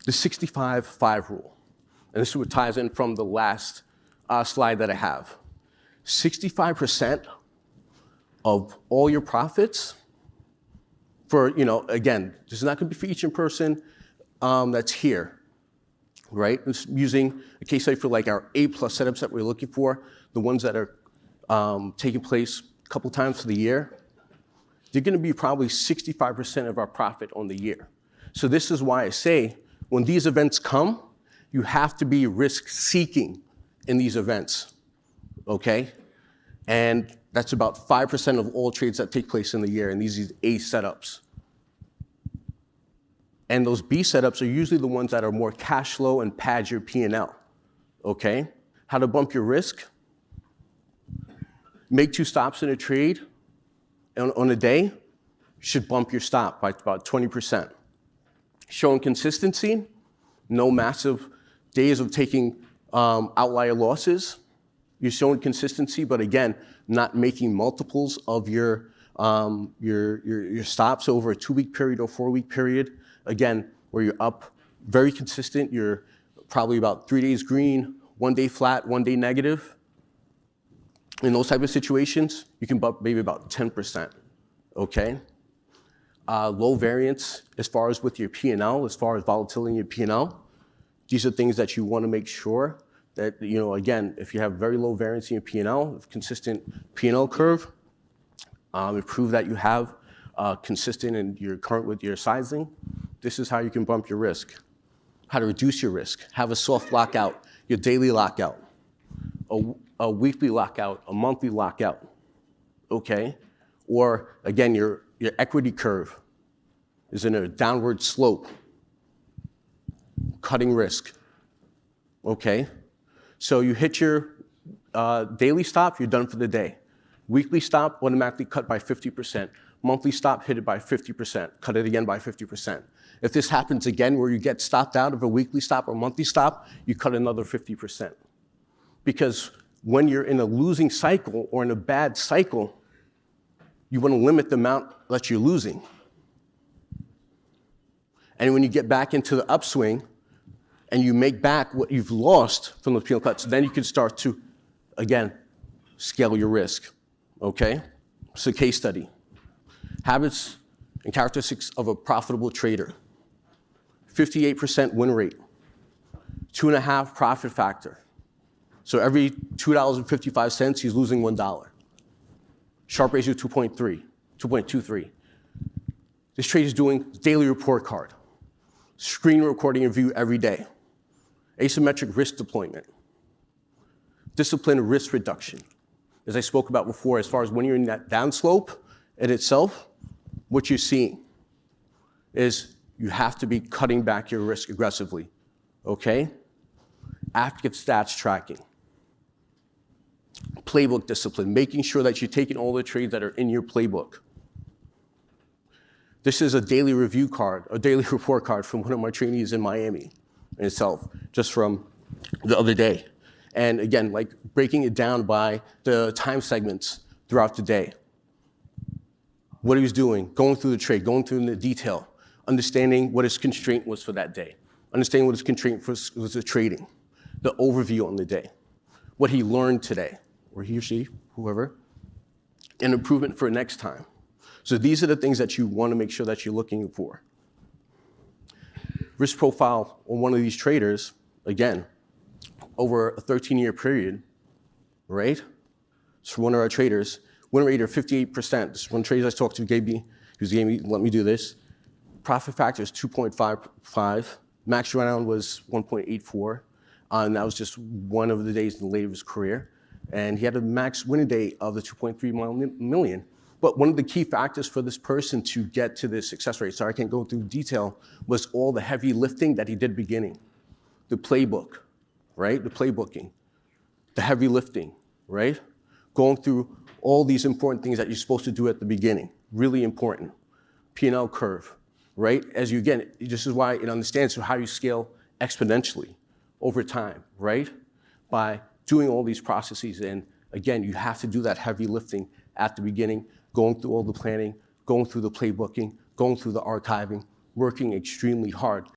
the 65-5 rule. And this is what ties in from the last slide that I have. 65% of all your profits for, again, this is not going to be for each person that's here, right? It's using a case study for like our A+ setups that we're looking for, the ones that are taking place a couple times for the year. They're going to be probably 65% of our profit on the year. So this is why I say when these events come, you have to be risk-seeking in these events, okay? And that's about 5% of all trades that take place in the year, and these are A setups. And those B setups are usually the ones that are more cash flow and pad your P&L, okay? How to bump your risk? Make 2 stops in a trade on a day should bump your stop by about 20%. Showing consistency, no massive days of taking outlier losses. You're showing consistency, but again, not making multiples of your stops over a 2-week period or 4-week period. Again, where you're up, very consistent. You're probably about 3 days green, 1 day flat, 1 day negative. In those type of situations, you can bump maybe about 10%, okay? Low variance as far as with your P&L, as far as volatility in your P&L. These are things that you want to make sure that, again, if you have very low variance in your P&L, consistent P&L curve, prove that you have consistent and you're current with your sizing. This is how you can bump your risk. How to reduce your risk. Have a soft lockout, your daily lockout, a weekly lockout, a monthly lockout, okay? Or again, your equity curve is in a downward slope, cutting risk, okay? So you hit your daily stop, you're done for the day. Weekly stop, automatically cut by 50%. Monthly stop, hit it by 50%, cut it again by 50%. If this happens again where you get stopped out of a weekly stop or monthly stop, you cut another 50%. Because when you're in a losing cycle or in a bad cycle, you want to limit the amount that you're losing. And when you get back into the upswing and you make back what you've lost from those P&L cuts, then you can start to, again, scale your risk, okay? So case study. Habits and characteristics of a profitable trader. 58% win rate. 2.5 profit factor. So every $2.55, he's losing $1. Sharp ratio 2.23. This trade is doing daily report card. Screen recording and view every day. Asymmetric risk deployment. Disciplined risk reduction. As I spoke about before, as far as when you're in that downslope in itself, what you're seeing is you have to be cutting back your risk aggressively, okay? Active stats tracking. Playbook discipline, making sure that you're taking all the trades that are in your playbook. This is a daily review card, a daily report card from one of my trainees in Miami in itself, just from the other day. And again, like breaking it down by the time segments throughout the day. What he was doing, going through the trade, going through the detail, understanding what his constraint was for that day, understanding what his constraint was the trading, the overview on the day, what he learned today, or he or she, whoever, and improvement for next time. So these are the things that you want to make sure that you're looking for. Risk profile on one of these traders, again, over a 13-year period, right? So one of our traders, win rate of 58%. This one trader I talked to gave me, let me do this. Profit factor is 2.55. Max round was 1.84. And that was just one of the days in the late of his career. And he had a max winning day of the 2.3 million. But one of the key factors for this person to get to this success rate, sorry I can't go through detail, was all the heavy lifting that he did beginning. The playbook, right? The playbooking, the heavy lifting, right? Going through all these important things that you're supposed to do at the beginning, really important. P&L curve, right? As you, again, this is why it understands how you scale exponentially over time, right? By doing all these processes. And again, you have to do that heavy lifting at the beginning, going through all the planning, going through the playbooking, going through the archiving, working extremely hard.